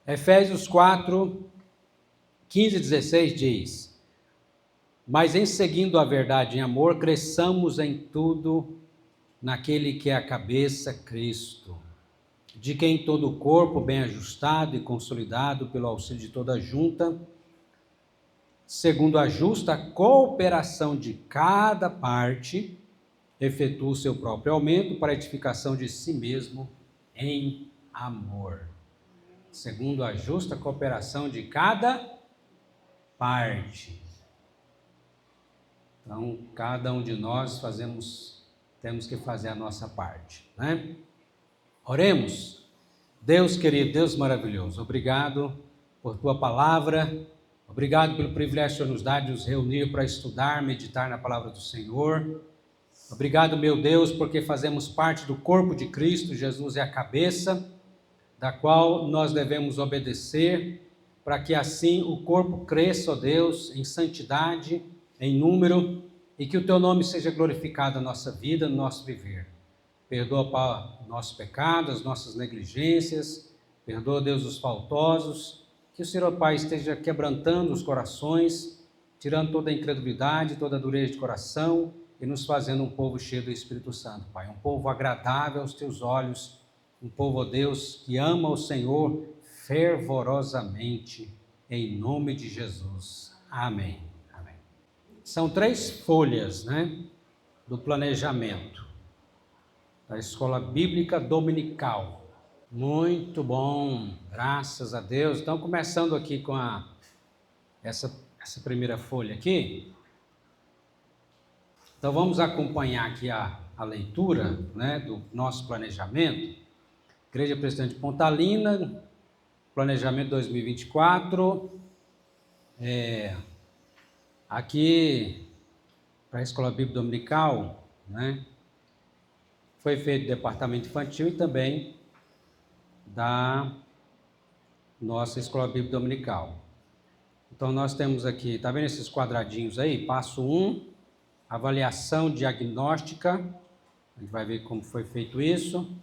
Efésios 4, 15 e 16 diz: mas em seguindo a verdade em amor, cresçamos em tudo naquele que é a cabeça, Cristo, de quem todo o corpo, bem ajustado e consolidado pelo auxílio de toda a junta, segundo a justa cooperação de cada parte, efetua o seu próprio aumento para a edificação de si mesmo em amor. Segundo a justa cooperação de cada parte. Então, cada um de nós temos que fazer a nossa parte, né? Oremos. Deus querido, Deus maravilhoso, obrigado por tua palavra, obrigado pelo privilégio que o Senhor nos dá de nos reunir para estudar, meditar na palavra do Senhor. Obrigado, meu Deus, porque fazemos parte do corpo de Cristo, Jesus é a cabeça, da qual nós devemos obedecer, para que assim o corpo cresça, ó Deus, em santidade, em número, e que o teu nome seja glorificado na nossa vida, no nosso viver. Perdoa, Pai, o nosso pecado, as nossas negligências, perdoa, Deus, os faltosos, que o Senhor, Pai, esteja quebrantando os corações, tirando toda a incredulidade, toda a dureza de coração, e nos fazendo um povo cheio do Espírito Santo, Pai, um povo agradável aos teus olhos, um povo, ó Deus, que ama o Senhor fervorosamente, em nome de Jesus. Amém. Amém. São 3 folhas, né, do planejamento da Escola Bíblica Dominical. Muito bom, graças a Deus. Então, começando aqui com essa primeira folha aqui. Então, vamos acompanhar aqui a leitura, né, do nosso planejamento. Igreja Presbiteriana de Pontalina, planejamento 2024. Aqui, para a Escola Bíblica Dominical, né, foi feito o departamento infantil e também da nossa Escola Bíblica Dominical. Então, nós temos aqui, está vendo esses quadradinhos aí? Passo 1, avaliação diagnóstica, a gente vai ver como foi feito isso.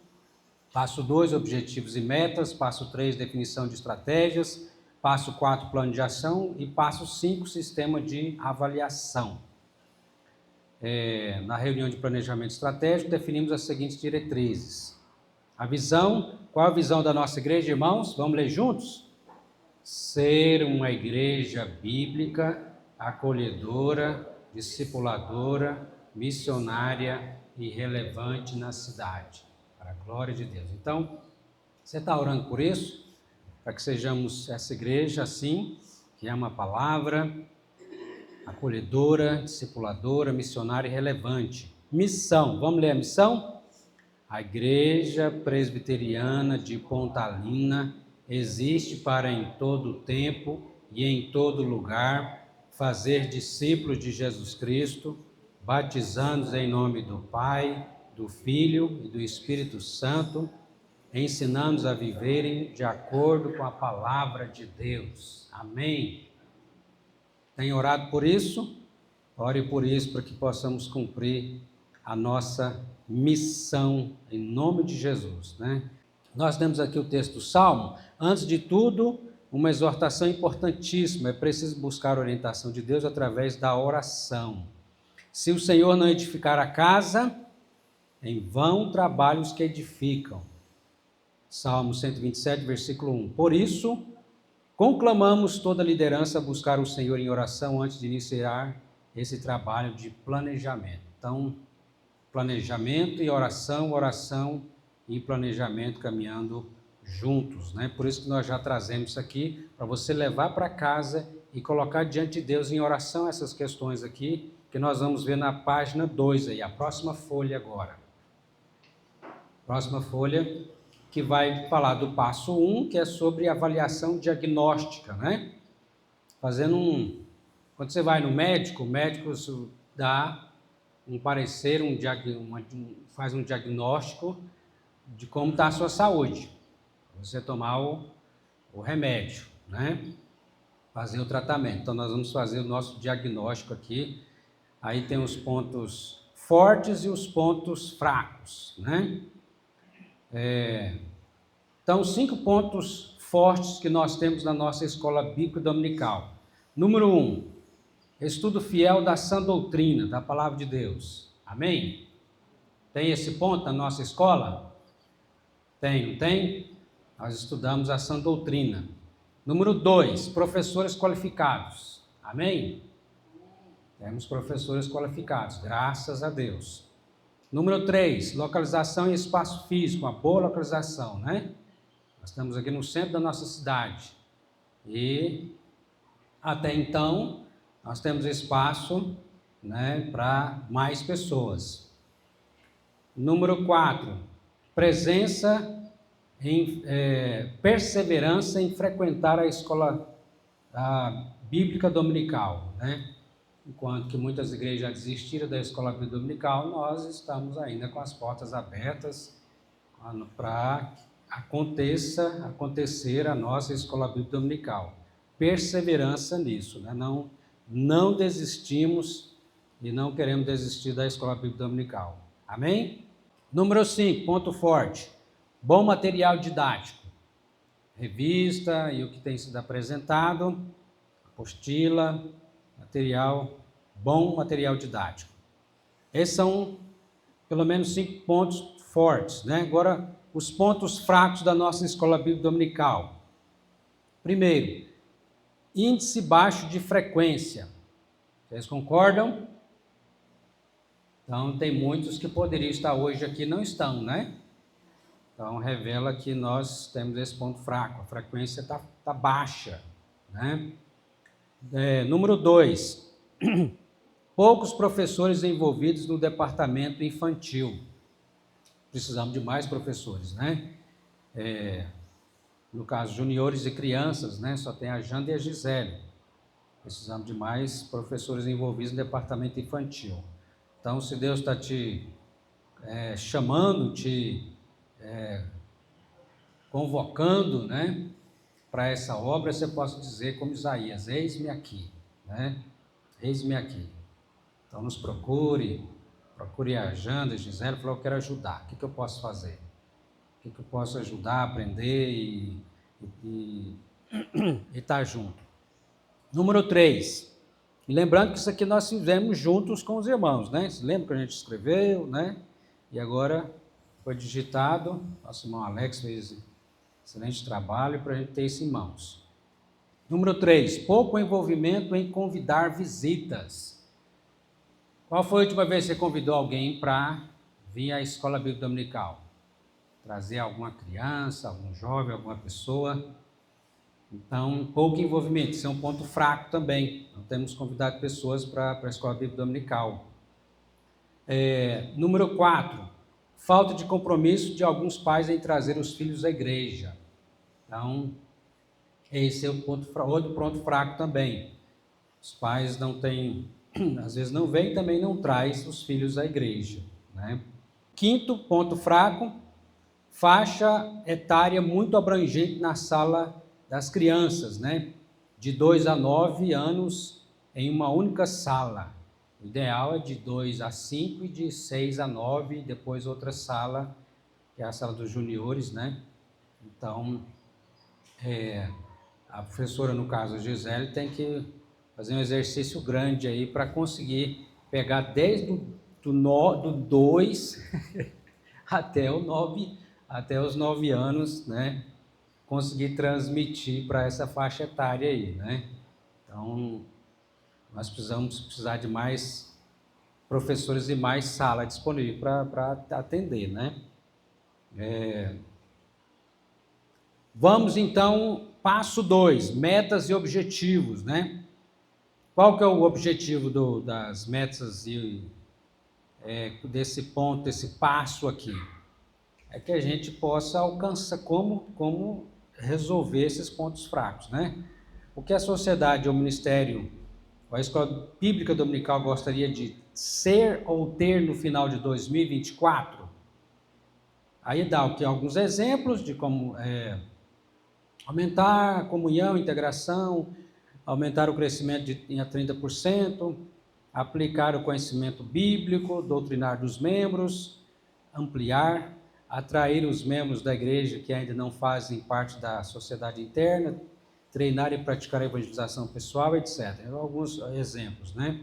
Passo 2, objetivos e metas. Passo 3, definição de estratégias. Passo 4, plano de ação. E passo 5, sistema de avaliação. Na reunião de planejamento estratégico, definimos as seguintes diretrizes. A visão, qual a visão da nossa igreja, irmãos? Vamos ler juntos? Ser uma igreja bíblica, acolhedora, discipuladora, missionária e relevante na cidade. Para a glória de Deus. Então, você está orando por isso? Para que sejamos essa igreja assim, que é uma palavra, acolhedora, discipuladora, missionária e relevante. Missão, vamos ler a missão? A Igreja Presbiteriana de Pontalina existe para em todo tempo e em todo lugar fazer discípulos de Jesus Cristo, batizando-os em nome do Pai, do Filho e do Espírito Santo, ensinando-os a viverem de acordo com a palavra de Deus. Amém? Tem orado por isso? Ore por isso, para que possamos cumprir a nossa missão, em nome de Jesus, né? Nós temos aqui o texto do Salmo. Antes de tudo, uma exortação importantíssima, é preciso buscar a orientação de Deus através da oração. Se o Senhor não edificar a casa, em vão trabalham os que edificam. Salmo 127, versículo 1. Por isso, conclamamos toda a liderança a buscar o Senhor em oração antes de iniciar esse trabalho de planejamento. Então, planejamento e oração, oração e planejamento caminhando juntos, né? Por isso que nós já trazemos isso aqui, para você levar para casa e colocar diante de Deus em oração essas questões aqui, que nós vamos ver na página 2 aí, a próxima folha agora. Próxima folha, que vai falar do passo 1, que é sobre avaliação diagnóstica, né? Quando você vai no médico, o médico dá um parecer, faz um diagnóstico de como está a sua saúde. Você tomar o remédio, né? Fazer o tratamento. Então, nós vamos fazer o nosso diagnóstico aqui. Aí tem os pontos fortes e os pontos fracos, né? Então, 5 pontos fortes que nós temos na nossa escola bíblica dominical. Número 1, estudo fiel da sã doutrina, da palavra de Deus. Amém? Tem esse ponto na nossa escola? Tem, não tem? Nós estudamos a sã doutrina. Número 2, professores qualificados. Amém? Temos professores qualificados, graças a Deus. Número 3, localização em espaço físico, uma boa localização, né? Nós estamos aqui no centro da nossa cidade. E até então, nós temos espaço, né, para mais pessoas. Número 4, perseverança em frequentar a escola bíblica dominical, né? Enquanto que muitas igrejas já desistiram da escola bíblica dominical, nós estamos ainda com as portas abertas para acontecer a nossa escola bíblica dominical. Perseverança nisso, né? Não desistimos e não queremos desistir da escola bíblica dominical. Amém? Número 5, ponto forte, bom material didático. Revista e o que tem sido apresentado, apostila, bom material didático. Esses são pelo menos 5 pontos fortes, né? Agora, os pontos fracos da nossa escola bíblica dominical. Primeiro, índice baixo de frequência. Vocês concordam? Então, tem muitos que poderiam estar hoje aqui e não estão, né? Então, revela que nós temos esse ponto fraco, a frequência está baixa, né? Número 2, poucos professores envolvidos no departamento infantil. Precisamos de mais professores, né? No caso, juniores e crianças, né? Só tem a Janda e a Gisele. Precisamos de mais professores envolvidos no departamento infantil. Então, se Deus está te chamando, convocando, né, para essa obra, você possa dizer como Isaías, eis-me aqui, né? Eis-me aqui. Então, nos procure a Janda, a Gisele, falou, eu quero ajudar, o que eu posso fazer? O que eu posso ajudar, aprender e estar junto? Número 3, lembrando que isso aqui nós fizemos juntos com os irmãos, né? Você lembra que a gente escreveu, né? E agora foi digitado, nosso irmão Alex fez excelente trabalho para a gente ter isso em mãos. Número 3, pouco envolvimento em convidar visitas. Qual foi a última vez que você convidou alguém para vir à escola bíblica dominical? Trazer alguma criança, algum jovem, alguma pessoa? Então, pouco envolvimento, isso é um ponto fraco também. Não temos convidado pessoas para a escola bíblica dominical. Número 4, falta de compromisso de alguns pais em trazer os filhos à igreja. Então, esse é outro ponto fraco também. Os pais não têm, às vezes não vêm, também não traz os filhos à igreja, né? 5º ponto fraco, faixa etária muito abrangente na sala das crianças, né? De 2 a 9 anos em uma única sala. O ideal é de 2 a 5 e de 6 a 9, e depois outra sala, que é a sala dos juniores, né? Então, a professora, no caso a Gisele, tem que fazer um exercício grande aí para conseguir pegar desde do 2 até os 9 anos, né? Conseguir transmitir para essa faixa etária aí, né? Então, nós precisar de mais professores e mais sala disponível para atender, né? Vamos então, passo 2, metas e objetivos, né? Qual que é o objetivo das metas e desse ponto, desse passo aqui? É que a gente possa alcançar como resolver esses pontos fracos, né? O que a sociedade, o ministério, a escola bíblica dominical gostaria de ser ou ter no final de 2024? Aí dá alguns exemplos de como aumentar a comunhão, integração, aumentar o crescimento em 30%, aplicar o conhecimento bíblico, doutrinar dos membros, ampliar atrair os membros da igreja que ainda não fazem parte da sociedade interna, treinar e praticar a evangelização pessoal, etc. Alguns exemplos, né?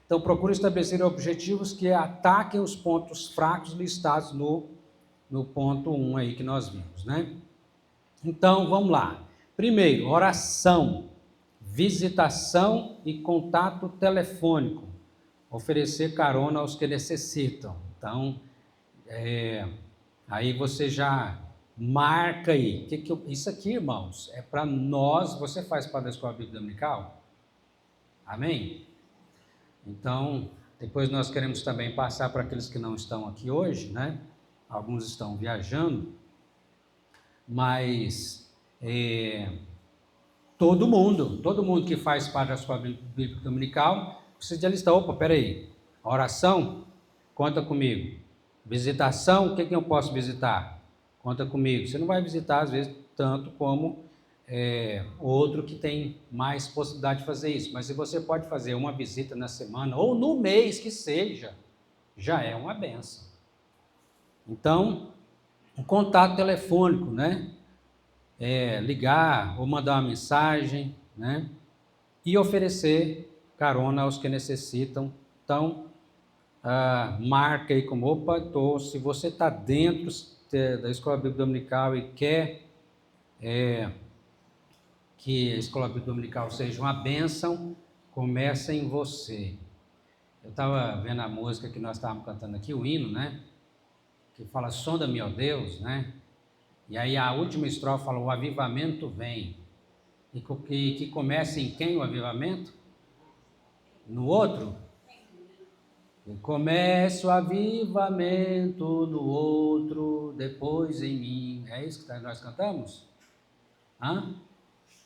Então, procure estabelecer objetivos que ataquem os pontos fracos listados no ponto 1 aí que nós vimos, né? Então, vamos lá. Primeiro, oração, visitação e contato telefônico. Oferecer carona aos que necessitam. Então, aí você já marca aí. Isso aqui, irmãos, é para nós. Você faz parte da Escola Bíblica Dominical? Amém? Então, depois nós queremos também passar para aqueles que não estão aqui hoje, né? Alguns estão viajando, mas todo mundo que faz parte da Escola Bíblica Dominical precisa de lista. Opa, peraí, oração, conta comigo. Visitação, o que eu posso visitar? Conta comigo. Você não vai visitar, às vezes, tanto como outro que tem mais possibilidade de fazer isso. Mas se você pode fazer uma visita na semana, ou no mês que seja, já é uma benção. Então, um contato telefônico, né? Ligar ou mandar uma mensagem, né? E oferecer carona aos que necessitam. Então, marca aí como, se você está dentro da Escola Bíblica Dominical e quer que a Escola Bíblica Dominical seja uma bênção, começa em você. Eu estava vendo a música que nós estávamos cantando aqui, o hino, né? Que fala, sonda-me, ó Deus, né? E aí a última estrofe fala, o avivamento vem. E que começa em quem o avivamento? No outro? E começa o avivamento no outro, depois em mim. É isso que nós cantamos?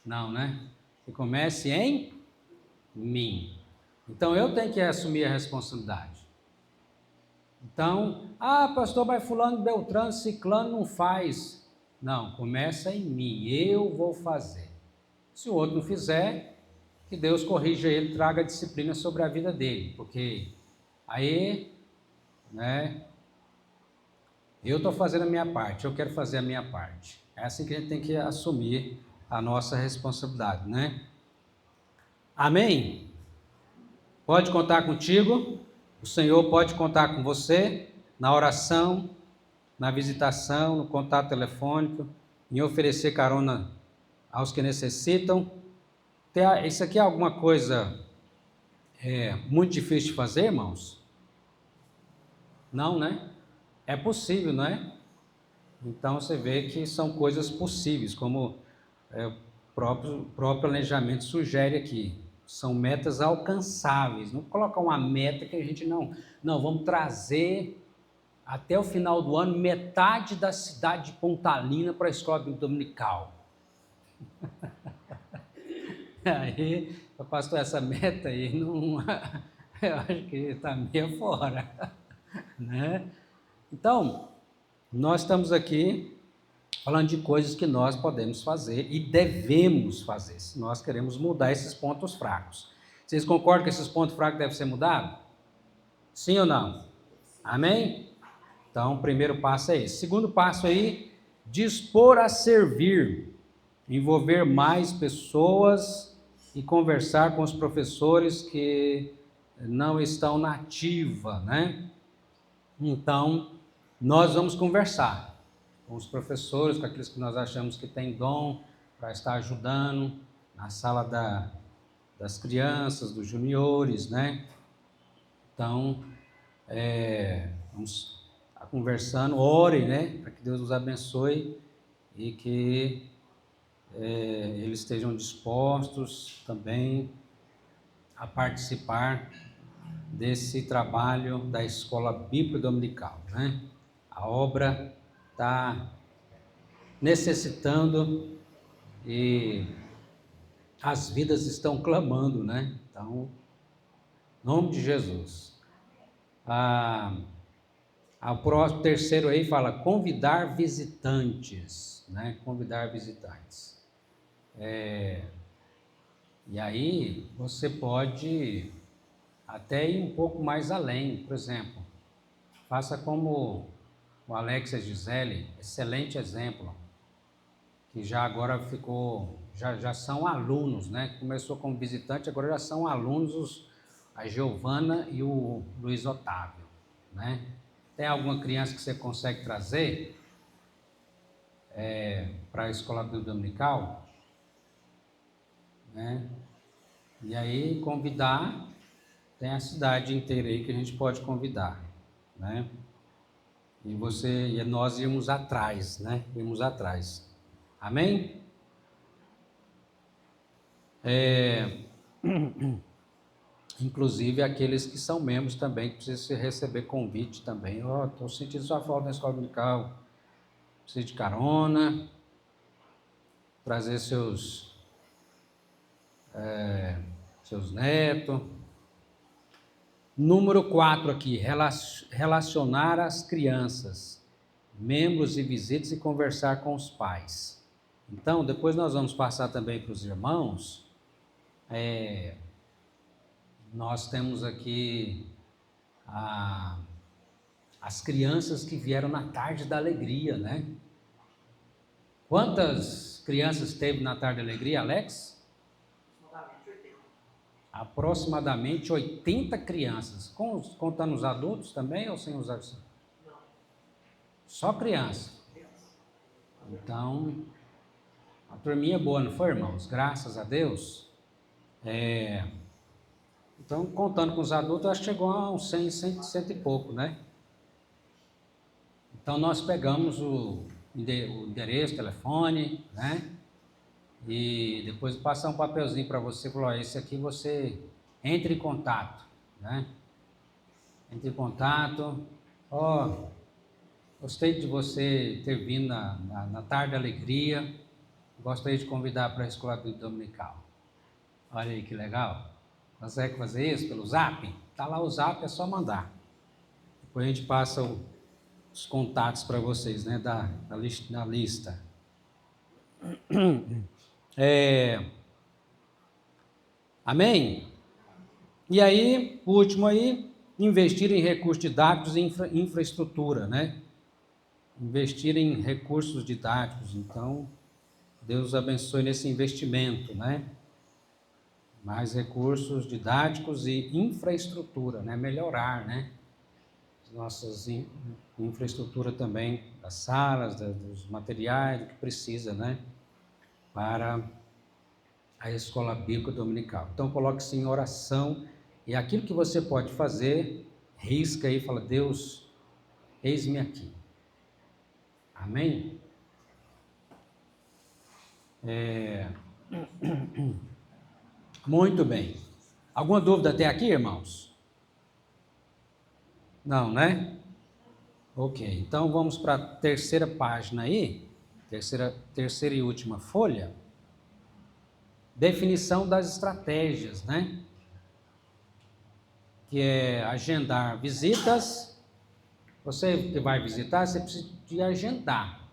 Não, né? Que comece em mim. Então eu tenho que assumir a responsabilidade. Então, pastor, vai fulano, beltrano, ciclano não faz. Não, começa em mim, eu vou fazer. Se o outro não fizer, que Deus corrija ele, traga disciplina sobre a vida dele, porque aí, né, eu estou fazendo a minha parte, eu quero fazer a minha parte. É assim que a gente tem que assumir a nossa responsabilidade, né? Amém? Pode contar contigo, o Senhor pode contar com você na oração, na visitação, no contato telefônico, em oferecer carona aos que necessitam. Isso aqui é alguma coisa muito difícil de fazer, irmãos? Não, né? É possível, não é? Então você vê que são coisas possíveis, como o próprio planejamento sugere aqui. São metas alcançáveis. Não colocar uma meta que a gente não, vamos trazer até o final do ano metade da cidade de Pontalina para a escola dominical. Aí, pastor, essa meta aí não, eu acho que está meio fora, né? Então, nós estamos aqui falando de coisas que nós podemos fazer e devemos fazer, se nós queremos mudar esses pontos fracos. Vocês concordam que esses pontos fracos devem ser mudados? Sim ou não? Amém? Então, o primeiro passo é esse. Segundo passo aí, dispor a servir, envolver mais pessoas e conversar com os professores que não estão na ativa, né? Então, nós vamos conversar com os professores, com aqueles que nós achamos que têm dom para estar ajudando na sala das crianças, dos juniores, né? Então, vamos estar conversando, orem, né? Para que Deus nos abençoe e que eles estejam dispostos também a participar desse trabalho da Escola Bíblica Dominical, né? A obra está necessitando e as vidas estão clamando, né? Então, em nome de Jesus. O próximo, terceiro aí fala convidar visitantes, né? Convidar visitantes. E aí você pode até ir um pouco mais além, por exemplo, faça como o Alex e a Gisele, excelente exemplo, que já agora já são alunos, né? Começou como visitante, agora já são alunos, a Giovana e o Luiz Otávio, né? Tem alguma criança que você consegue trazer para a escola bíblica dominical, né? E aí convidar, tem a cidade inteira aí que a gente pode convidar, né? E nós íamos atrás, né? Íamos atrás. Amém? Inclusive aqueles que são membros também, que precisam receber convite também. Estou sentindo sua falta na escola dominical. Preciso de carona, trazer seus netos. Número 4 aqui, relacionar as crianças, membros e visitas e conversar com os pais. Então, depois nós vamos passar também para os irmãos. Nós temos aqui as crianças que vieram na tarde da alegria, né? Quantas crianças teve na tarde da alegria, Alex? Aproximadamente 80 crianças. Contando os adultos também ou sem os adultos? Não. Só criança. Então, a turminha boa, não foi, irmãos? Graças a Deus. Então, contando com os adultos, acho que chegou a uns 100 e pouco, né? Então, nós pegamos o endereço, telefone, né? E depois passar um papelzinho para você, falou, esse aqui você entre em contato, né? Entre em contato, gostei de você ter vindo na tarde da alegria, gostaria de convidar para a escola bíblica dominical. Olha aí que legal. Consegue fazer isso pelo Zap? Está lá o Zap, é só mandar. Depois a gente passa os contatos para vocês, né, da lista. Amém? E aí, o último aí, investir em recursos didáticos e infraestrutura, né? Investir em recursos didáticos. Então, Deus abençoe nesse investimento, né? Mais recursos didáticos e infraestrutura, né? Melhorar, né? Nossas infraestrutura também, das salas, dos materiais, do que precisa, né? Para a escola bíblica dominical. Então, coloque-se em oração e aquilo que você pode fazer, risca aí e fala, Deus, eis-me aqui. Amém? Muito bem. Alguma dúvida até aqui, irmãos? Não, né? Ok, então vamos para a terceira página aí, terceira e última folha. Definição das estratégias, né? Que é agendar visitas. Você que vai visitar, você precisa de agendar.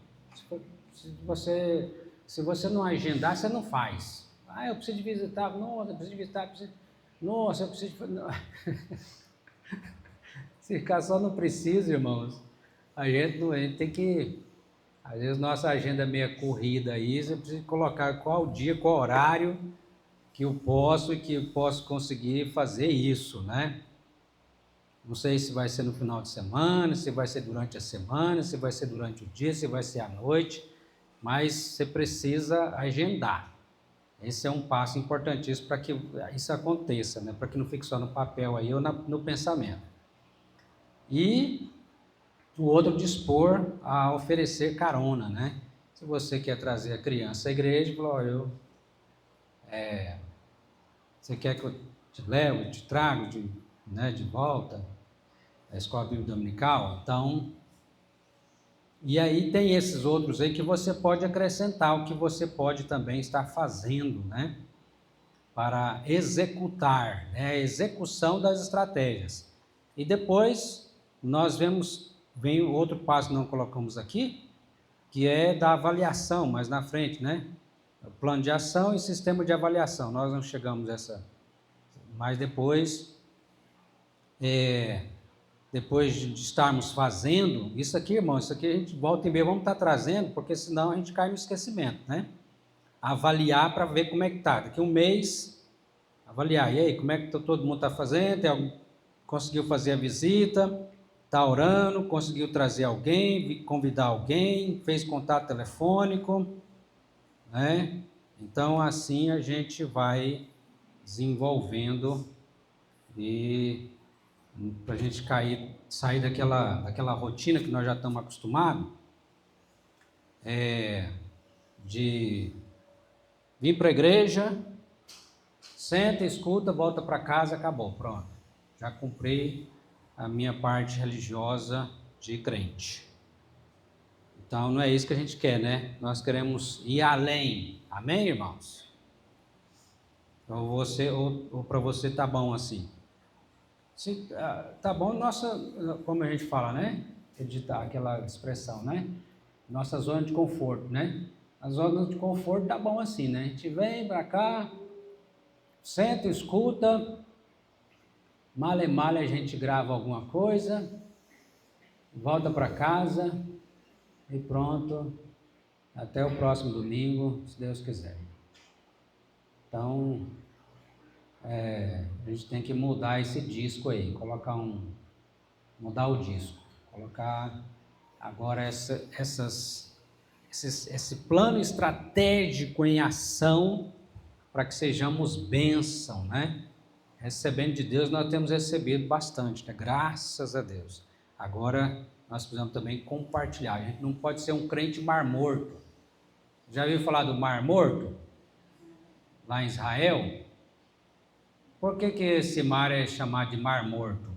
Se você não agendar, você não faz. Eu preciso de visitar, nossa, eu preciso de visitar, nossa, eu preciso de... Se ficar só não precisa, irmãos, a gente tem que... Às vezes nossa agenda é meio corrida aí, você precisa colocar qual dia, qual horário que eu posso e que eu posso conseguir fazer isso, né? Não sei se vai ser no final de semana, se vai ser durante a semana, se vai ser durante o dia, se vai ser à noite, mas você precisa agendar. Esse é um passo importantíssimo para que isso aconteça, né? Para que não fique só no papel aí ou no pensamento. E o outro, dispor a oferecer carona, né? Se você quer trazer a criança à igreja, falou, você quer que eu te leve, te trago de volta à escola bíblica dominical? Então, e aí tem esses outros aí que você pode acrescentar, o que você pode também estar fazendo, né? Para executar, né? A execução das estratégias. E depois vem outro passo que não colocamos aqui, que é da avaliação, mais na frente, né? O plano de ação e sistema de avaliação. Nós não chegamos a essa, mas depois depois de estarmos fazendo, isso aqui, irmão, isso aqui a gente volta e meia vamos estar trazendo, porque senão a gente cai no esquecimento, né? Avaliar para ver como é que está. Daqui um mês, avaliar. E aí, como é que todo mundo está fazendo? Conseguiu fazer a visita? Está orando? Conseguiu trazer alguém? Convidar alguém? Fez contato telefônico? Né? Então, assim a gente vai desenvolvendo e para a gente sair daquela rotina que nós já estamos acostumados, de vir para a igreja, senta, escuta, volta para casa, acabou, pronto. Já cumpri a minha parte religiosa de crente. Então não é isso que a gente quer, né? Nós queremos ir além. Amém, irmãos? Ou para você tá bom assim? Se, tá bom, como a gente fala, né? Aquela expressão, né? Nossa zona de conforto, né? A zona de conforto tá bom assim, né? A gente vem para cá, senta, escuta, mal e mal a gente grava alguma coisa, volta para casa e pronto, até o próximo domingo, se Deus quiser. Então, a gente tem que mudar esse disco aí, mudar o disco, colocar agora esse plano estratégico em ação para que sejamos bênção, né? Recebendo de Deus, nós temos recebido bastante, né? Graças a Deus. Agora, nós precisamos também compartilhar. A gente não pode ser um crente mar morto. Já ouviu falar do mar morto? Lá em Israel? Por que esse mar é chamado de mar morto?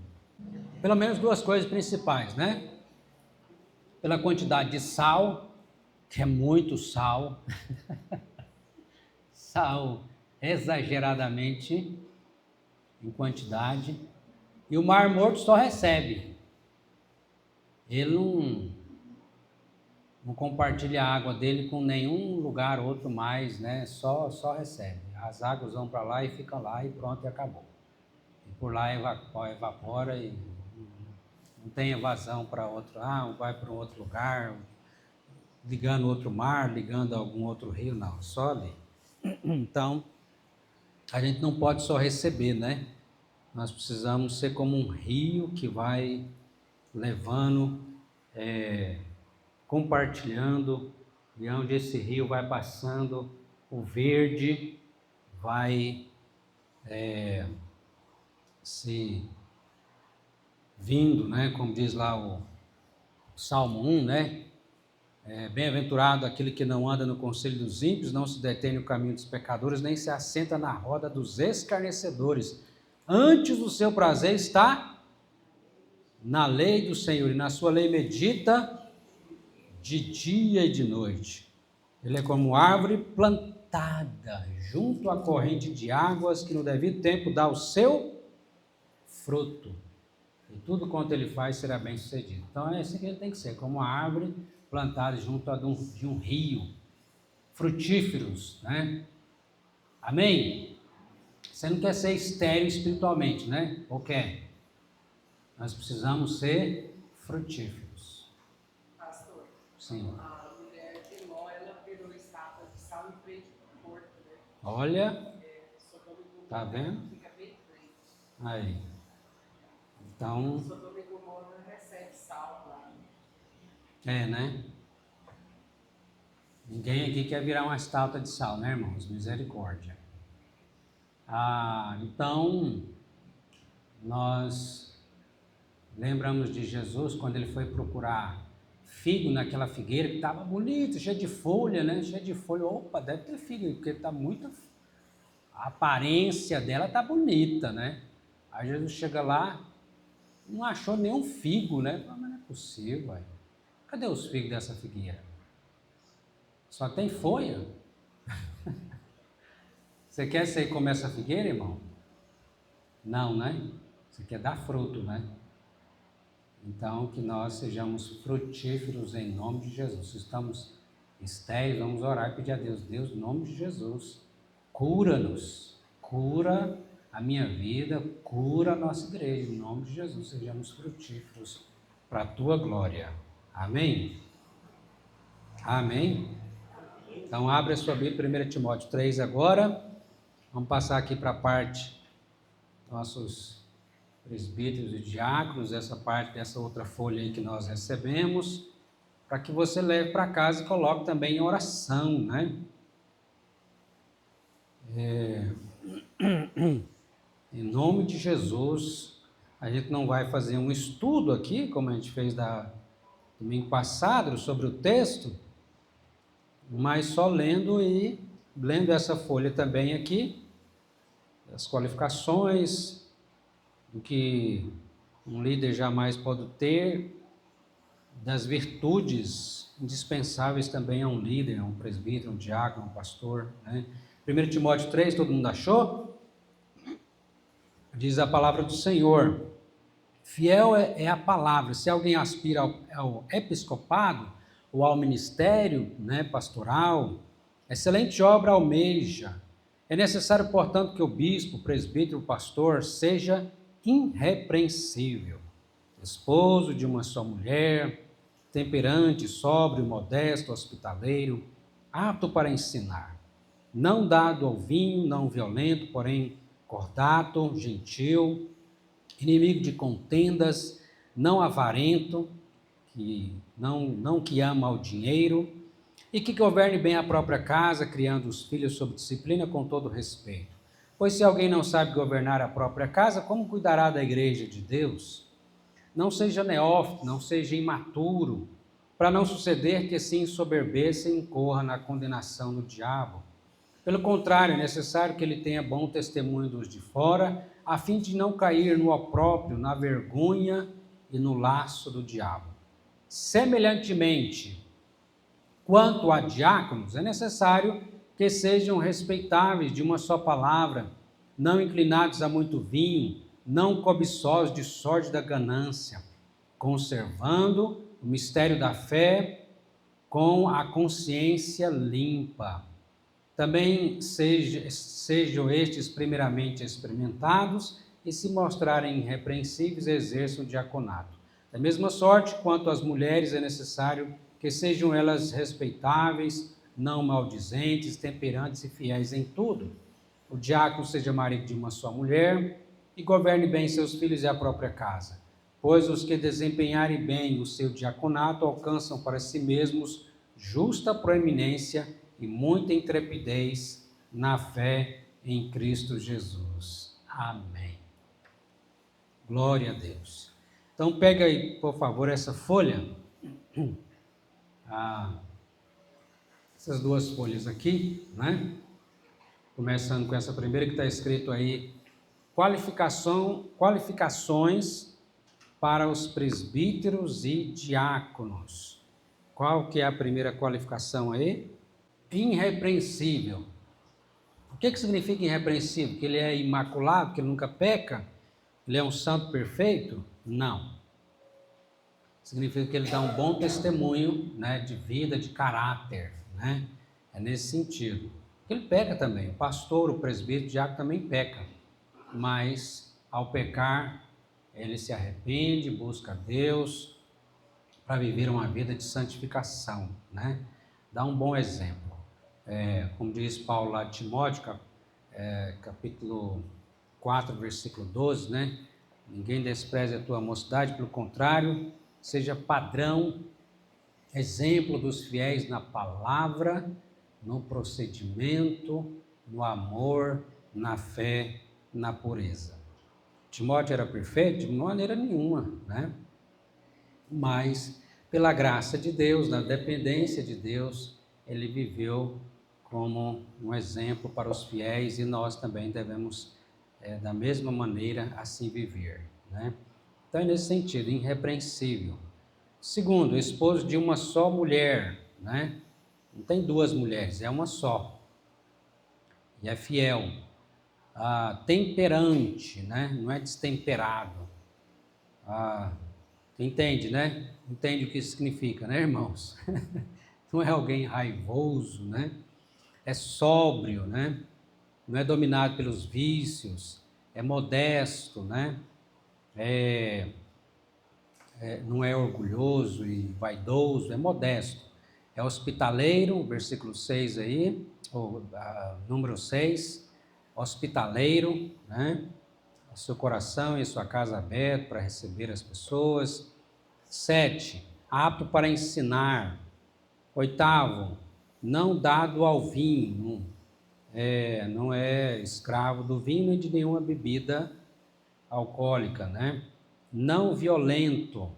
Pelo menos duas coisas principais, né? Pela quantidade de sal, que é muito sal. Sal exageradamente em quantidade. E o mar morto só recebe. Ele não compartilha a água dele com nenhum lugar outro mais, né? Só recebe. As águas vão para lá e ficam lá e pronto, e acabou. E por lá evapora e não tem evasão para outro, vai para um outro lugar, ligando outro mar, ligando algum outro rio, não, só ali. Então, a gente não pode só receber, né? Nós precisamos ser como um rio que vai levando, compartilhando, e onde esse rio vai passando, o verde vai se vindo, né? Como diz lá o Salmo 1, né? Bem-aventurado aquele que não anda no conselho dos ímpios, não se detém no caminho dos pecadores, nem se assenta na roda dos escarnecedores. Antes o seu prazer está na lei do Senhor, e na sua lei medita de dia e de noite. Ele é como árvore plantada junto à corrente de águas, que no devido tempo dá o seu fruto. E tudo quanto ele faz será bem sucedido. Então é assim que ele tem que ser, como uma árvore plantada junto de um rio, frutíferos, né? Amém? Você não quer ser estéril espiritualmente, né? Ou quer? Nós precisamos ser frutíferos. Pastor, sim. A mulher de Ló, ela virou estátua de sal em frente ao porto, né? Olha, tá vendo? Fica bem frente. Aí. Então, Sodoma e Gomorra recebe sal lá. né? Ninguém aqui quer virar uma estátua de sal, né, irmãos? Misericórdia. Então, nós lembramos de Jesus quando ele foi procurar figo naquela figueira que estava bonita, cheia de folha, né? Cheia de folha. Opa, deve ter figo aí, porque está muito. A aparência dela está bonita, né? Aí Jesus chega lá, não achou nenhum figo, né? Mas não é possível, véio. Cadê os figos dessa figueira? Só tem folha. Você quer ser como essa figueira, irmão? Não, né? Você quer dar fruto, né? Então, que nós sejamos frutíferos em nome de Jesus. Se estamos estéreis, vamos orar e pedir a Deus, Deus, em nome de Jesus, cura-nos, cura a minha vida, cura a nossa igreja. Em nome de Jesus, sejamos frutíferos para a tua glória. Amém? Amém? Então, abre a sua Bíblia, 1 Timóteo 3 agora. Vamos passar aqui para a parte nossos presbíteros e diáconos, essa parte dessa outra folha aí que nós recebemos, para que você leve para casa e coloque também em oração, né? Em nome de Jesus, a gente não vai fazer um estudo aqui, como a gente fez domingo passado, sobre o texto, mas só lendo essa folha também aqui, as qualificações, o que um líder jamais pode ter, das virtudes indispensáveis também a um líder, a um presbítero, um diácono, um pastor, né? 1 Timóteo 3, todo mundo achou? Diz a palavra do Senhor, fiel é a palavra. Se alguém aspira ao episcopado ou ao ministério, né, pastoral, excelente obra almeja. É necessário, portanto, que o bispo, o presbítero, o pastor seja irrepreensível, esposo de uma só mulher, temperante, sóbrio, modesto, hospitaleiro, apto para ensinar, não dado ao vinho, não violento, porém cordato, gentil, inimigo de contendas, não avarento, não que ama ao dinheiro, e que governe bem a própria casa, criando os filhos sob disciplina com todo respeito. Pois se alguém não sabe governar a própria casa, como cuidará da igreja de Deus? Não seja neófito, não seja imaturo, para não suceder que se ensoberbeça e incorra na condenação do diabo. Pelo contrário, é necessário que ele tenha bom testemunho dos de fora, a fim de não cair no opróbrio, na vergonha e no laço do diabo. Semelhantemente, quanto a diáconos, é necessário que sejam respeitáveis de uma só palavra, não inclinados a muito vinho, não cobiçosos de sorte da ganância, conservando o mistério da fé com a consciência limpa. Também sejam estes primeiramente experimentados e, se mostrarem irrepreensíveis, exerçam o diaconato. Da mesma sorte, quanto às mulheres, é necessário que sejam elas respeitáveis, não maldizentes, temperantes e fiéis em tudo. O diácono seja marido de uma só mulher e governe bem seus filhos e a própria casa, pois os que desempenharem bem o seu diaconato alcançam para si mesmos justa proeminência e muita intrepidez na fé em Cristo Jesus. Amém. Glória a Deus. Então pega aí, por favor, essa folha, essas duas folhas aqui, né? Começando com essa primeira que está escrito aí, qualificações para os presbíteros e diáconos. Qual que é a primeira qualificação aí? Irrepreensível. O que significa irrepreensível? Que ele é imaculado, que ele nunca peca? Ele é um santo perfeito? Não. Significa que ele dá um bom testemunho, né, de vida, de caráter, né? É nesse sentido. Ele peca também. O pastor, o presbítero, o diácono também peca. Mas, ao pecar, ele se arrepende, busca Deus para viver uma vida de santificação, né? Dá um bom exemplo. Como diz Paulo lá de Timóteo, capítulo 4, versículo 12, né? Ninguém despreze a tua mocidade, pelo contrário, seja padrão, exemplo dos fiéis na palavra, no procedimento, no amor, na fé, na pureza. Timóteo era perfeito? De maneira nenhuma, né? Mas, pela graça de Deus, na dependência de Deus, ele viveu como um exemplo para os fiéis e nós também devemos, da mesma maneira, assim viver, né? Então, é nesse sentido, irrepreensível. Segundo, esposo de uma só mulher, né? Não tem duas mulheres, é uma só. E é fiel. Temperante, né? Não é destemperado. Entende, né? Entende o que isso significa, né, irmãos? Não é alguém raivoso, né? É sóbrio, né? Não é dominado pelos vícios, é modesto, né? Não é orgulhoso e vaidoso, é modesto. É hospitaleiro, versículo 6 aí, ou número 6, hospitaleiro, né? O seu coração e sua casa aberto para receber as pessoas. 7, apto para ensinar. 8, não dado ao vinho, não é escravo do vinho nem de nenhuma bebida alcoólica, né? Não violento.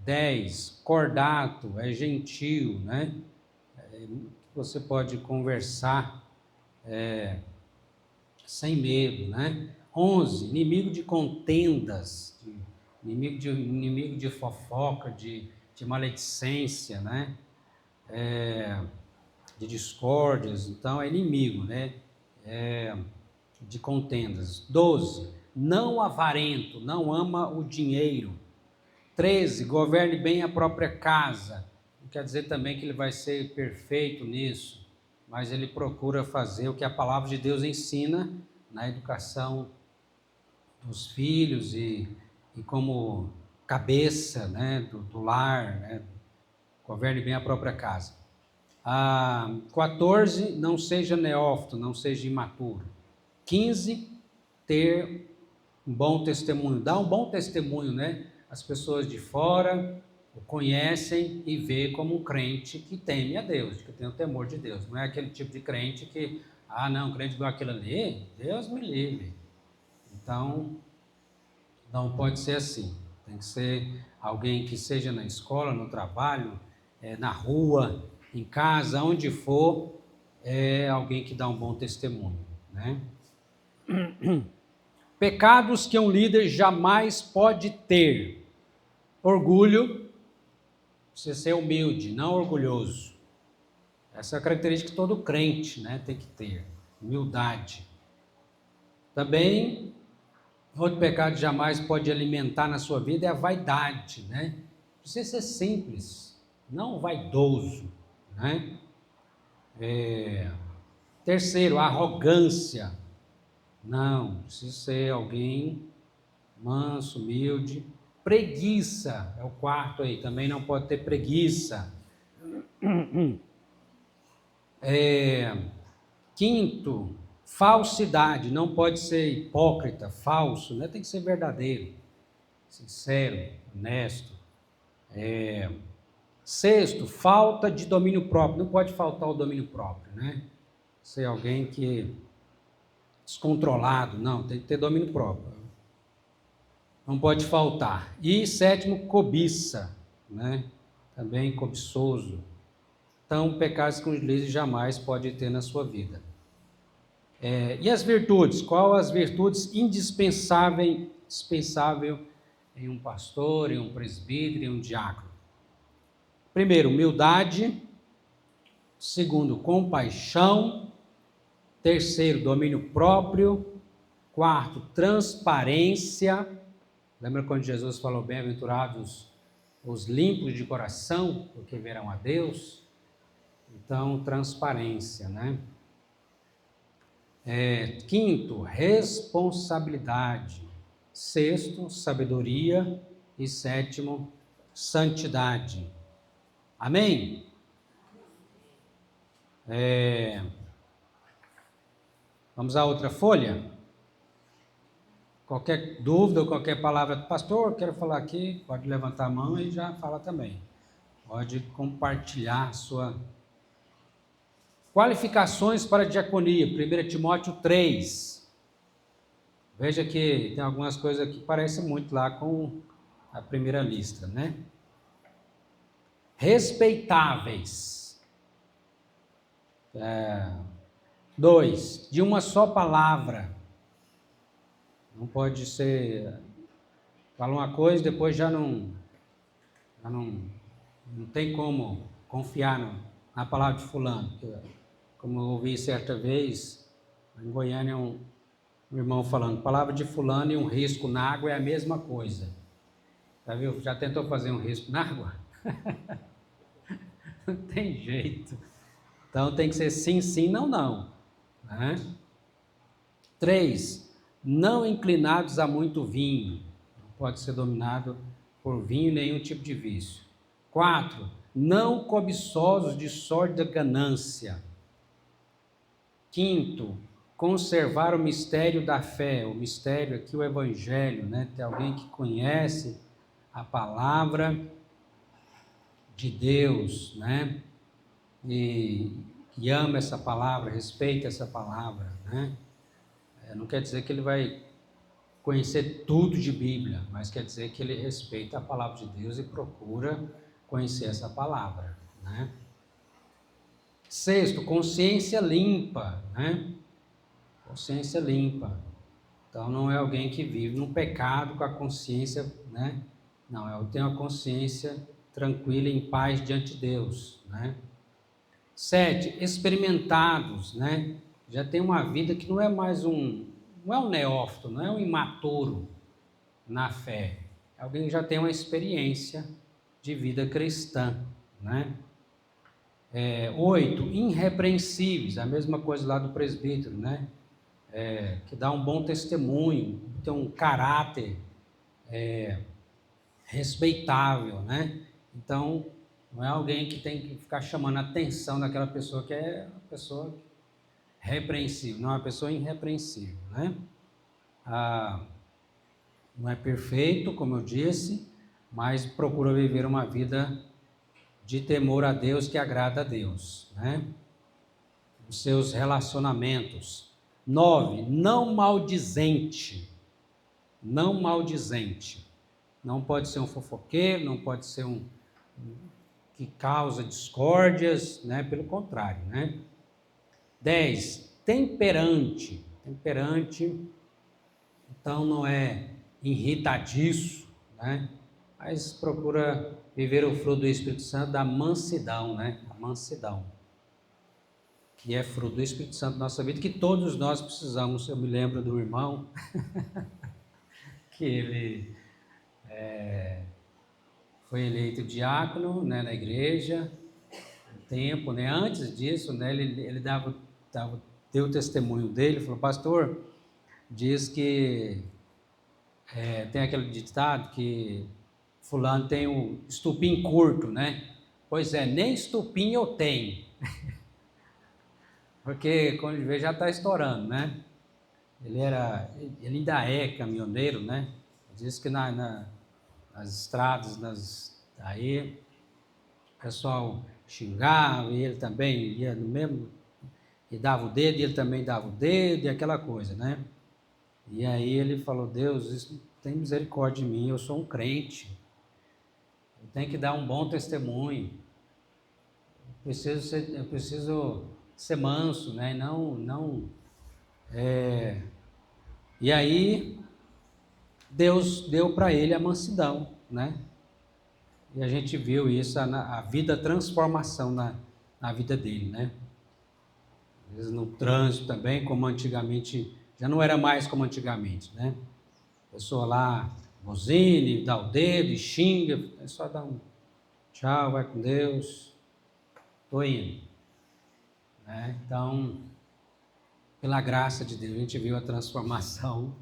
10, cordato, é gentil, né? Você pode conversar sem medo, né? 11, inimigo de contendas, inimigo de fofoca, de maledicência, né? De discórdias, então é inimigo, né? De contendas. 12, não avarento, não ama o dinheiro. 13, governe bem a própria casa. Não quer dizer também que ele vai ser perfeito nisso, mas ele procura fazer o que a palavra de Deus ensina na educação dos filhos e como cabeça, né, do lar, né? Governe bem a própria casa. 14, não seja neófito, não seja imaturo. 15, ter um bom testemunho, dá um bom testemunho, né? As pessoas de fora o conhecem e vê como um crente que teme a Deus, que tem o temor de Deus. Não é aquele tipo de crente que, não, crente igual aquilo ali, Deus me livre. Então, não pode ser assim. Tem que ser alguém que seja na escola, no trabalho, na rua, em casa, onde for, é alguém que dá um bom testemunho, né? Pecados que um líder jamais pode ter. Orgulho, precisa ser humilde, não orgulhoso. Essa é a característica que todo crente, né, tem que ter. Humildade. Também, outro pecado que jamais pode alimentar na sua vida é a vaidade, né? Precisa ser simples, não vaidoso, né? Terceiro, arrogância. Não, precisa ser alguém manso, humilde. Preguiça é o quarto aí, também não pode ter preguiça. Quinto, falsidade, não pode ser hipócrita, falso, né? Tem que ser verdadeiro, sincero, honesto. Sexto, falta de domínio próprio, não pode faltar o domínio próprio, né? Ser alguém que descontrolado, não, tem que ter domínio próprio. Não pode faltar. E sétimo, cobiça, né? Também cobiçoso. Então, pecados que um líder jamais pode ter na sua vida. E as virtudes? Qual as virtudes indispensável em um pastor, em um presbítero, em um diácono? Primeiro, humildade. Segundo, compaixão. Terceiro, domínio próprio. Quarto, transparência. Lembra quando Jesus falou, bem-aventurados os limpos de coração, porque verão a Deus? Então, transparência, né? Quinto, responsabilidade. Sexto, sabedoria. E sétimo, santidade. Amém? Vamos à outra folha? Qualquer dúvida ou qualquer palavra, pastor, quero falar aqui, pode levantar a mão e já fala também. Pode compartilhar a sua... Qualificações para a diaconia, 1 Timóteo 3. Veja que tem algumas coisas que parecem muito lá com a primeira lista, né? Respeitáveis. 2, de uma só palavra. Não pode ser... Fala uma coisa, depois já não tem como confiar na palavra de fulano. Como eu ouvi certa vez, em Goiânia, um irmão falando, palavra de fulano e um risco na água é a mesma coisa. Tá vendo? Já tentou fazer um risco na água? Não tem jeito. Então tem que ser sim, sim, não, não. Né? 3, não inclinados a muito vinho, não pode ser dominado por vinho nenhum tipo de vício. 4, não cobiçosos de sórdida ganância. 5, conservar o mistério da fé. O mistério aqui, o evangelho, né? Tem alguém que conhece a palavra de Deus, né? E ama essa palavra, respeita essa palavra, né? Não quer dizer que ele vai conhecer tudo de Bíblia, mas quer dizer que ele respeita a palavra de Deus e procura conhecer essa palavra, né? 6, consciência limpa, né? Consciência limpa. Então não é alguém que vive no pecado com a consciência, né? Não, eu tenho a consciência tranquila e em paz diante de Deus, né? 7, experimentados, né? Já tem uma vida que não é mais não é um neófito, não é um imaturo na fé. É alguém que já tem uma experiência de vida cristã, né? 8, irrepreensíveis, a mesma coisa lá do presbítero, né? Que dá um bom testemunho, tem um caráter respeitável, né? Então, não é alguém que tem que ficar chamando a atenção daquela pessoa que é uma pessoa repreensível, não é uma pessoa irrepreensível, né? Não é perfeito, como eu disse, mas procura viver uma vida de temor a Deus que agrada a Deus, né? Os seus relacionamentos. 9, não maldizente. Não maldizente. Não pode ser um fofoqueiro, não pode ser um que causa discórdias, né? Pelo contrário, né? 10, temperante. Temperante, então não é irritadiço, né? Mas procura viver o fruto do Espírito Santo da mansidão, né? A mansidão, que é fruto do Espírito Santo na nossa vida, que todos nós precisamos. Eu me lembro do irmão que ele foi eleito diácono, né, na igreja, um tempo, né? Antes disso, né, ele deu o testemunho dele, falou: pastor, diz que tem aquele ditado que fulano tem o estupim curto, né? Pois é, nem estupim eu tenho. Porque quando ele vê já está estourando, né? Ele ainda é caminhoneiro, né? Diz que nas estradas, aí o pessoal xingava e ele também ia no mesmo, e dava o dedo, e ele também dava o dedo, e aquela coisa, né? E aí ele falou: Deus, isso tem misericórdia de mim, eu sou um crente, eu tenho que dar um bom testemunho, eu preciso ser manso, né? E aí Deus deu para ele a mansidão, né? E a gente viu isso, a vida, a transformação na vida dele, né? Às vezes no trânsito também, como antigamente, já não era mais como antigamente, né? A pessoa lá buzine, dá o dedo e xinga, é só dar um tchau, vai com Deus, estou indo, né? Então, pela graça de Deus, a gente viu a transformação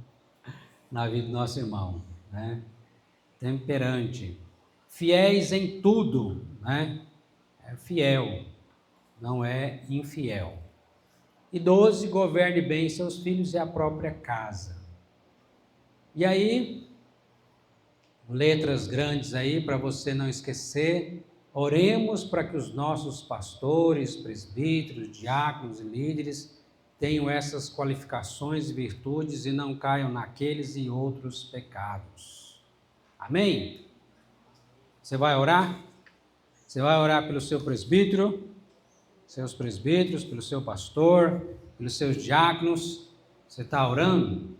na vida do nosso irmão, né? Temperante, fiéis em tudo, né? É fiel, não é infiel. E 12, governe bem seus filhos e a própria casa. E aí, letras grandes aí para você não esquecer, oremos para que os nossos pastores, presbíteros, diáconos e líderes tenham essas qualificações e virtudes e não caiam naqueles e outros pecados. Amém? Você vai orar? Você vai orar pelo seu presbítero, seus presbíteros, pelo seu pastor, pelos seus diáconos. Você está orando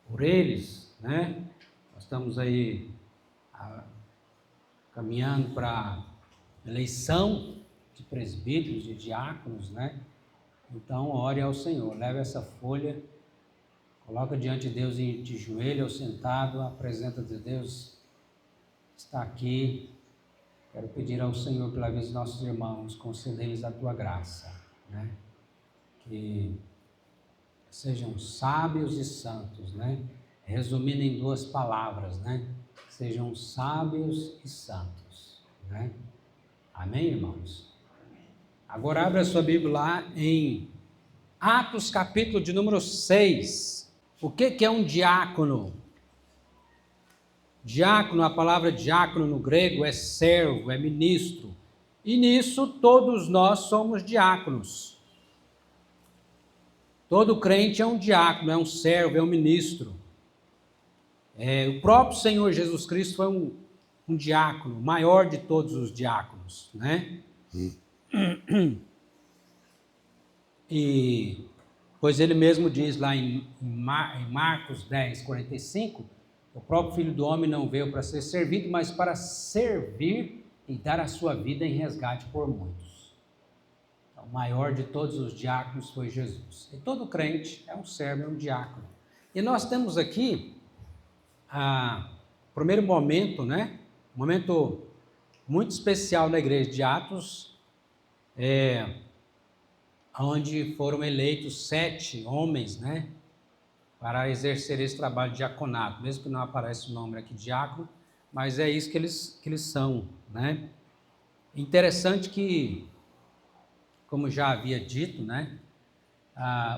por eles, né? Nós estamos aí caminhando para eleição de presbíteros, de diáconos, né? Então, ore ao Senhor, leve essa folha, coloca diante de Deus de joelho ou sentado, apresenta de Deus, está aqui. Quero pedir ao Senhor pela vez dos nossos irmãos, conceder-lhes a tua graça, né? Que Sejam sábios e santos, né? Resumindo em 2 palavras, né? Sejam sábios e santos, né? Amém, irmãos? Agora abra a sua Bíblia lá em Atos, capítulo de número 6. O que é um diácono? Diácono, a palavra diácono no grego é servo, é ministro. E nisso todos nós somos diáconos. Todo crente é um diácono, é um servo, é um ministro. O próprio Senhor Jesus Cristo foi um diácono, o maior de todos os diáconos, né? E pois ele mesmo diz lá em Marcos 10, 45, o próprio Filho do Homem não veio para ser servido, mas para servir e dar a sua vida em resgate por muitos. Então, o maior de todos os diáconos foi Jesus. E todo crente é um servo, é um diácono. E nós temos aqui primeiro momento, né? Um momento muito especial na igreja de Atos, onde foram eleitos 7 homens, né? Para exercer esse trabalho de diaconato, mesmo que não apareça o nome aqui diácono, mas é isso que eles são, né? Interessante que, como já havia dito, né?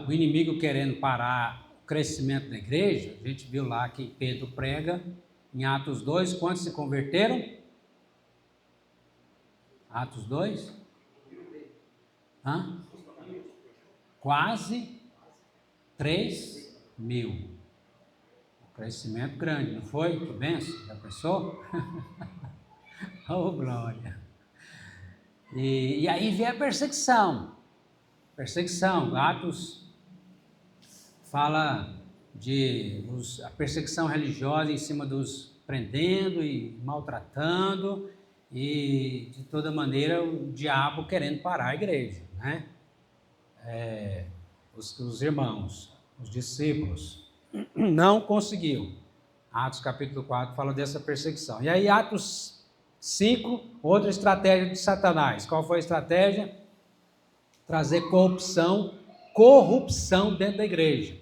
O inimigo querendo parar o crescimento da igreja, a gente viu lá que Pedro prega em Atos 2, quantos se converteram? Atos 2? Quase 3.000. Crescimento grande, não foi? Que benção, já pensou? Oh, glória! E aí vem a perseguição. Atos fala a perseguição religiosa em cima dos prendendo e maltratando, e de toda maneira o diabo querendo parar a igreja, né? Os irmãos, os discípulos, não conseguiu. Atos capítulo 4 fala dessa perseguição. E aí Atos 5, outra estratégia de Satanás. Qual foi a estratégia? Trazer corrupção dentro da igreja,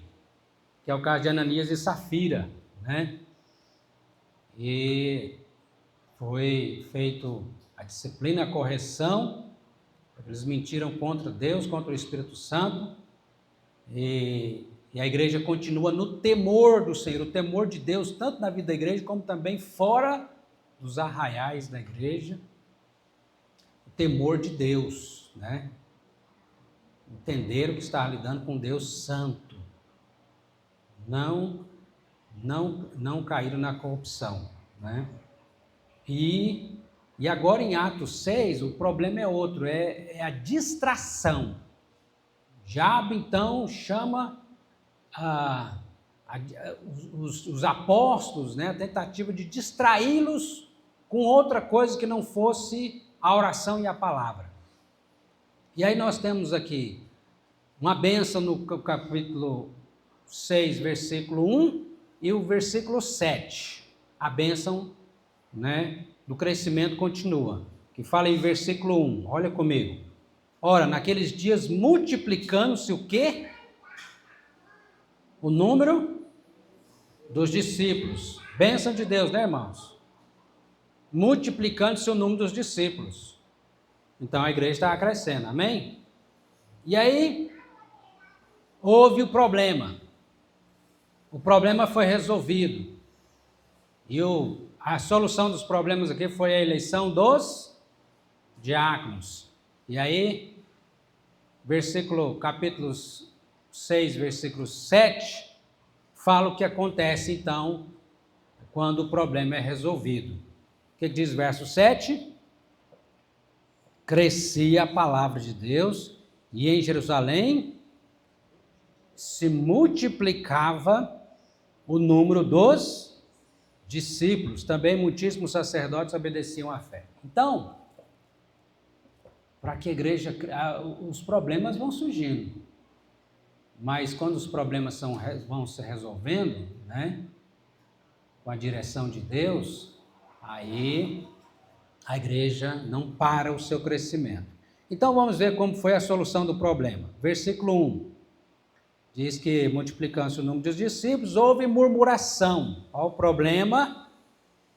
que é o caso de Ananias e Safira, né? E foi feito a disciplina, a correção. Eles mentiram contra Deus, contra o Espírito Santo, e a igreja continua no temor do Senhor, o temor de Deus, tanto na vida da igreja, como também fora dos arraiais da igreja, o temor de Deus, né? Entenderam que está lidando com Deus santo, não caíram na corrupção, né? E agora em Atos 6, o problema é outro, é a distração. O diabo então chama os apóstolos, né, a tentativa de distraí-los com outra coisa que não fosse a oração e a palavra. E aí nós temos aqui uma bênção no capítulo 6, versículo 1 e o versículo 7. A bênção, né, do crescimento continua, que fala em versículo 1, olha comigo. Ora, naqueles dias multiplicando-se o quê? O número dos discípulos. Bênção de Deus, né, irmãos? Multiplicando-se o número dos discípulos. Então a igreja estava crescendo, amém? E aí, houve o problema. O problema foi resolvido. E a solução dos problemas aqui foi a eleição dos diáconos. E aí, capítulo 6, versículo 7, fala o que acontece então quando o problema é resolvido. O que diz verso 7? Crescia a palavra de Deus e em Jerusalém se multiplicava o número dos discípulos. Também muitíssimos sacerdotes obedeciam à fé. Então, para que a igreja, os problemas vão surgindo, mas quando os problemas vão se resolvendo, né, com a direção de Deus, aí a igreja não para o seu crescimento. Então vamos ver como foi a solução do problema. Versículo 1. Diz que, multiplicando-se o número dos discípulos, houve murmuração. Olha o problema,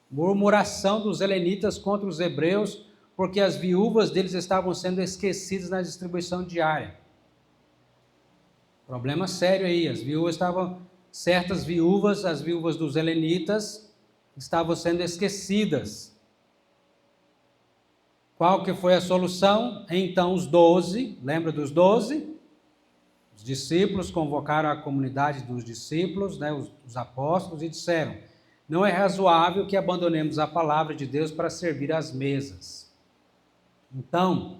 murmuração dos helenitas contra os hebreus, porque as viúvas deles estavam sendo esquecidas na distribuição diária. Problema sério aí, as viúvas estavam, certas viúvas, as viúvas dos helenitas, estavam sendo esquecidas. Qual que foi a solução? Então os 12, lembra dos 12? Os discípulos convocaram a comunidade dos discípulos, né, os apóstolos, e disseram: não é razoável que abandonemos a palavra de Deus para servir às mesas. Então,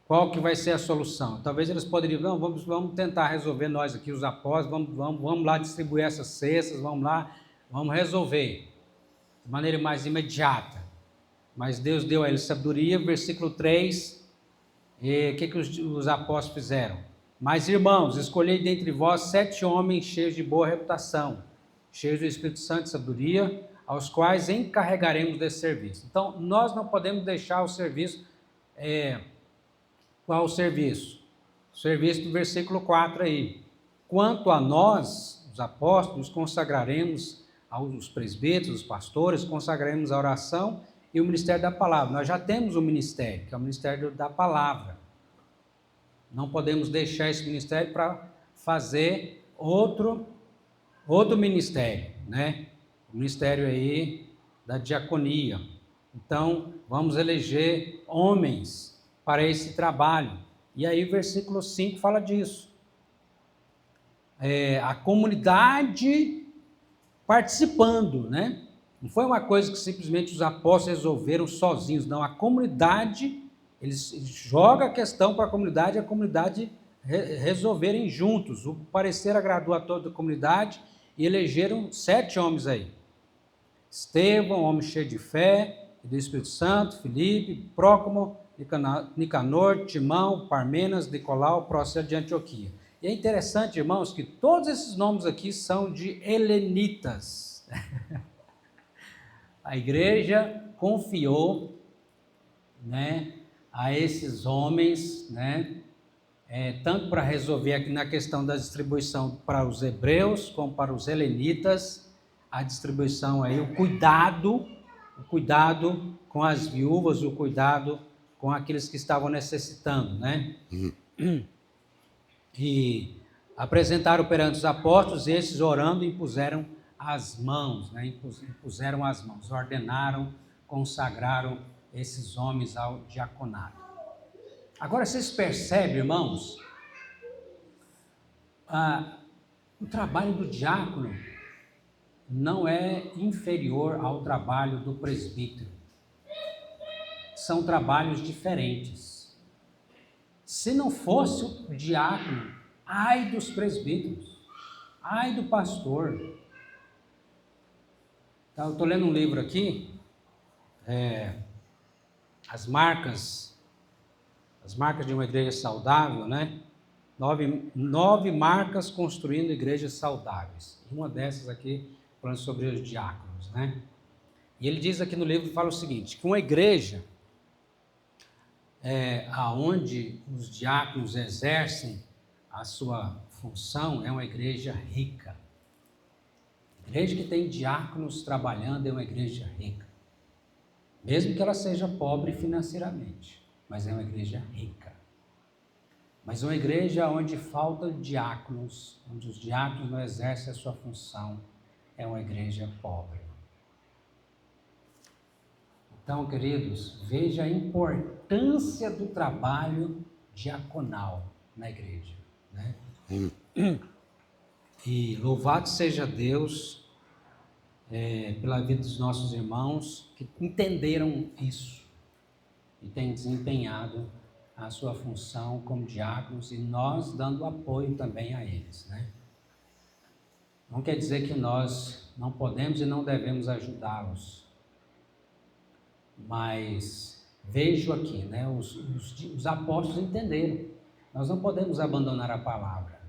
qual que vai ser a solução? Talvez eles poderiam, não, vamos tentar resolver nós aqui, os apóstolos, vamos lá distribuir essas cestas, vamos lá, vamos resolver de maneira mais imediata. Mas Deus deu a eles sabedoria. Versículo 3, o que os apóstolos fizeram? Mas, irmãos, escolhei dentre vós 7 homens cheios de boa reputação, cheios do Espírito Santo e sabedoria, aos quais encarregaremos desse serviço. Então, nós não podemos deixar o serviço. Qual o serviço? O serviço do versículo 4 aí. Quanto a nós, os apóstolos, consagraremos aos presbíteros, os pastores, consagraremos a oração e o ministério da palavra. Nós já temos um ministério, que é o ministério da palavra. Não podemos deixar esse ministério para fazer outro ministério, né? O ministério aí da diaconia. Então, vamos eleger homens para esse trabalho. E aí, versículo 5 fala disso. A comunidade participando, né? Não foi uma coisa que simplesmente os apóstolos resolveram sozinhos, não. A comunidade, eles jogam a questão para a comunidade resolverem juntos. O parecer agradou a toda a comunidade e elegeram 7 homens aí. Estevão, homem cheio de fé e do Espírito Santo, Filipe, Prócomo, Nicanor, Timão, Parmenas, Nicolau, Prócero de Antioquia. E é interessante, irmãos, que todos esses nomes aqui são de helenitas. A igreja confiou, né, a esses homens, né, tanto para resolver aqui na questão da distribuição para os hebreus, como para os helenitas, a distribuição aí, o cuidado com as viúvas, o cuidado com aqueles que estavam necessitando, né? E apresentaram perante os apóstolos, esses orando impuseram as mãos, né? Impuseram as mãos, ordenaram, consagraram esses homens ao diaconato. Agora vocês percebem, irmãos, o trabalho do diácono não é inferior ao trabalho do presbítero. São trabalhos diferentes. Se não fosse o diácono, ai dos presbíteros, ai do pastor. Então, eu estou lendo um livro aqui, as marcas de uma igreja saudável, né? 9 marcas construindo igrejas saudáveis. Uma dessas aqui, falando sobre os diáconos, né? E ele diz aqui no livro, fala o seguinte, que uma igreja aonde os diáconos exercem a sua função é uma igreja rica. A igreja que tem diáconos trabalhando é uma igreja rica. Mesmo que ela seja pobre financeiramente, mas é uma igreja rica. Mas uma igreja onde faltam diáconos, onde os diáconos não exercem a sua função, é uma igreja pobre. Então, queridos, veja a importância do trabalho diaconal na igreja, né? E louvado seja Deus pela vida dos nossos irmãos que entenderam isso e têm desempenhado a sua função como diáconos e nós dando apoio também a eles, né? Não quer dizer que nós não podemos e não devemos ajudá-los, mas vejo aqui, né, os apóstolos entenderam, nós não podemos abandonar a palavra,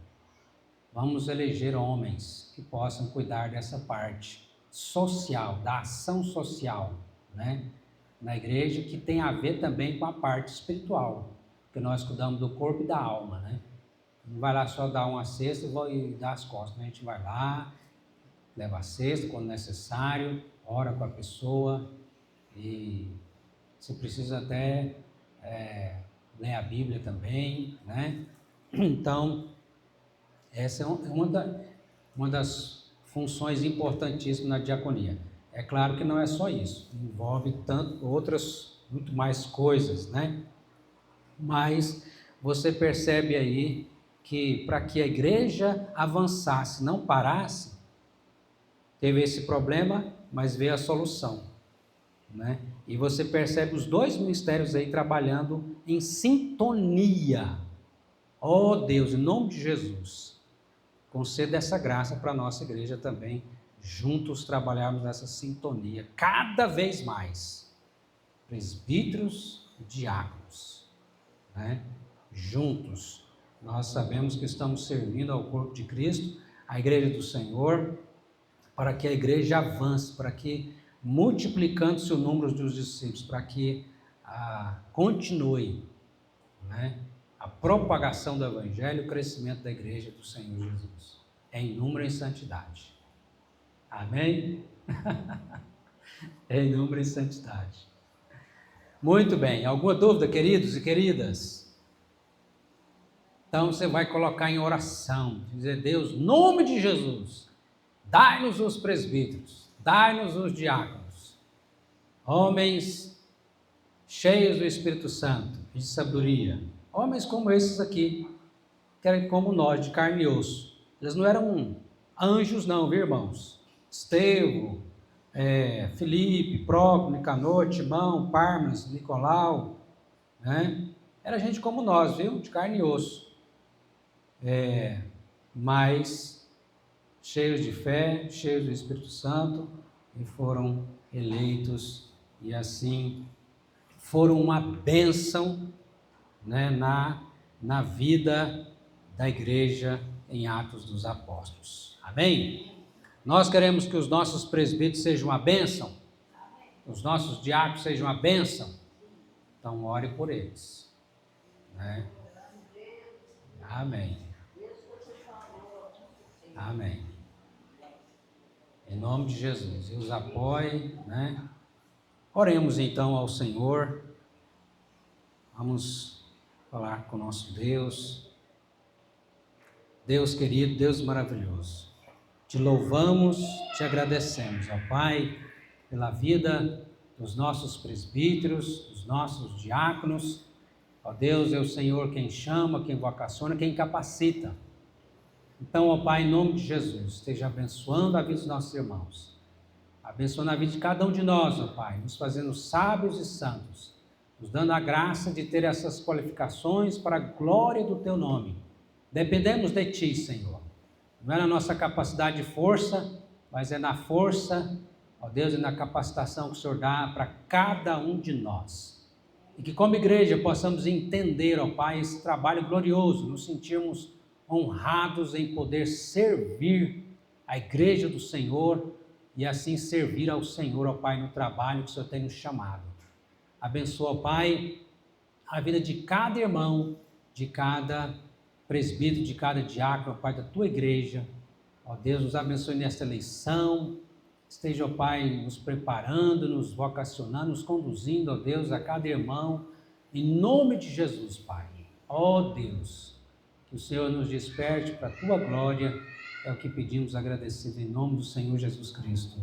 vamos eleger homens que possam cuidar dessa parte social, da ação social, né, na igreja, que tem a ver também com a parte espiritual, porque nós cuidamos do corpo e da alma, né? Não vai lá só dar uma cesta e dar as costas, né? A gente vai lá, leva a cesta quando necessário, ora com a pessoa e se precisa até ler a Bíblia também, né? Então, essa é uma das funções importantíssimas na diaconia. É claro que não é só isso, envolve muito mais coisas, né? Mas você percebe aí que para que a igreja avançasse, não parasse, teve esse problema, mas veio a solução, né? E você percebe os dois ministérios aí trabalhando em sintonia. Oh Deus, em nome de Jesus, conceda essa graça para a nossa igreja também, juntos trabalharmos nessa sintonia, cada vez mais, presbíteros e diáconos, né? Juntos, nós sabemos que estamos servindo ao corpo de Cristo, a igreja do Senhor, para que a igreja avance, para que, multiplicando-se o número dos discípulos, para que continue, né, a propagação do Evangelho e o crescimento da igreja do Senhor Jesus, em número e em santidade. Amém? Em número e santidade. Muito bem, alguma dúvida, queridos e queridas? Então você vai colocar em oração, dizer: Deus, em nome de Jesus, dai-nos os presbíteros, dai-nos os diáconos, homens cheios do Espírito Santo e de sabedoria, homens como esses aqui, que eram como nós, de carne e osso. Eles não eram anjos não, viu, irmãos? Estevão, Filipe, Próclo, Nicanor, Timão, Parmas, Nicolau, né? Era gente como nós, viu? De carne e osso. Mas cheios de fé, cheios do Espírito Santo, e foram eleitos, e assim foram uma bênção, né, na vida da igreja em Atos dos Apóstolos. Amém? Nós queremos que os nossos presbíteros sejam uma bênção, os nossos diáconos sejam uma bênção, então ore por eles, né? Amém. Amém. Em nome de Jesus, e os apoie, né? Oremos então ao Senhor, vamos falar com o nosso Deus. Deus querido, Deus maravilhoso, te louvamos, te agradecemos, ó Pai, pela vida dos nossos presbíteros, dos nossos diáconos. Ó Deus, é o Senhor quem chama, quem vocaciona, quem capacita. Então, ó Pai, em nome de Jesus, esteja abençoando a vida dos nossos irmãos, abençoando a vida de cada um de nós, ó Pai, nos fazendo sábios e santos, nos dando a graça de ter essas qualificações para a glória do Teu nome. Dependemos de Ti, Senhor. Não é na nossa capacidade de força, mas é na força, ó Deus, e na capacitação que o Senhor dá para cada um de nós. E que como igreja possamos entender, ó Pai, esse trabalho glorioso, nos sentirmos honrados em poder servir a igreja do Senhor e assim servir ao Senhor, ó Pai, no trabalho que o Senhor tem nos chamado. Abençoa, ó Pai, a vida de cada irmão, de cada presbítero, de cada diácono, ó Pai, da Tua igreja. Ó Deus, nos abençoe nesta eleição, esteja, ó Pai, nos preparando, nos vocacionando, nos conduzindo, ó Deus, a cada irmão, em nome de Jesus, Pai. Ó Deus, que o Senhor nos desperte para a Tua glória, é o que pedimos agradecido em nome do Senhor Jesus Cristo.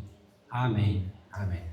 Amém. Amém.